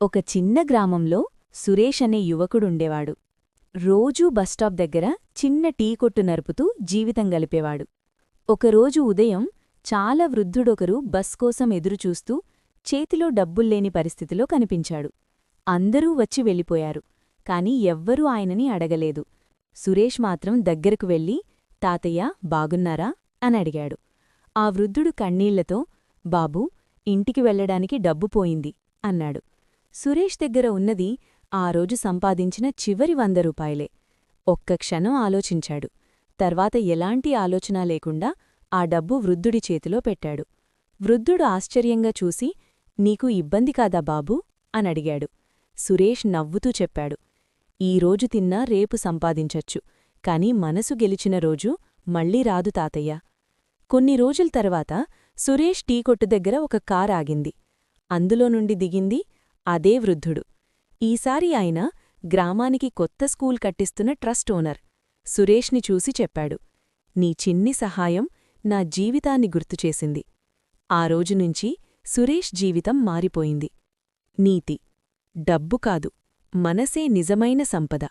ఒక చిన్న గ్రామంలో సురేష్ అనే యువకుడుండేవాడు. రోజూ బస్టాప్ దగ్గర చిన్న టీ కొట్టు నరుపుతూ జీవితం గలిపేవాడు. ఒకరోజు ఉదయం చాలా వృద్ధుడొకరు బస్ కోసం ఎదురుచూస్తూ చేతిలో డబ్బుల్లేని పరిస్థితిలో కనిపించాడు. అందరూ వచ్చి వెళ్ళిపోయారు, కాని ఎవ్వరూ ఆయనని అడగలేదు. సురేష్ మాత్రం దగ్గరకు వెళ్ళి, తాతయ్య బాగున్నారా అనడిగాడు. ఆ వృద్ధుడు కన్నీళ్లతో, బాబూ, ఇంటికి వెళ్లడానికి డబ్బు పోయింది అన్నాడు. సురేష్ దగ్గర ఉన్నది ఆ రోజు సంపాదించిన చివరి 100 రూపాయలే. ఒక్క క్షణం ఆలోచించాడు. తర్వాత ఎలాంటి ఆలోచన లేకుండా ఆ డబ్బు వృద్ధుడి చేతిలో పెట్టాడు. వృద్ధుడు ఆశ్చర్యంగా చూసి, నీకు ఇబ్బంది కాదా బాబూ అనడిగాడు. సురేష్ నవ్వుతూ చెప్పాడు, ఈరోజు తిన్నా రేపు సంపాదించచ్చు, కాని మనసు గెలిచిన రోజు మళ్ళీ రాదు తాతయ్య. కొన్ని రోజుల తర్వాత సురేష్ టీ కొట్టు దగ్గర ఒక కార్ ఆగింది. అందులో నుండి దిగింది అదే వృద్ధుడు. ఈసారి ఆయన గ్రామానికి కొత్త స్కూల్ కట్టిస్తున్న ట్రస్ట్ ఓనర్. సురేష్ని చూసి చెప్పాడు, నీ చిన్ని సహాయం నా జీవితాన్ని గుర్తుచేసింది. ఆ రోజునుంచి సురేష్ జీవితం మారిపోయింది. నీతి: డబ్బు కాదు, మనసే నిజమైన సంపద.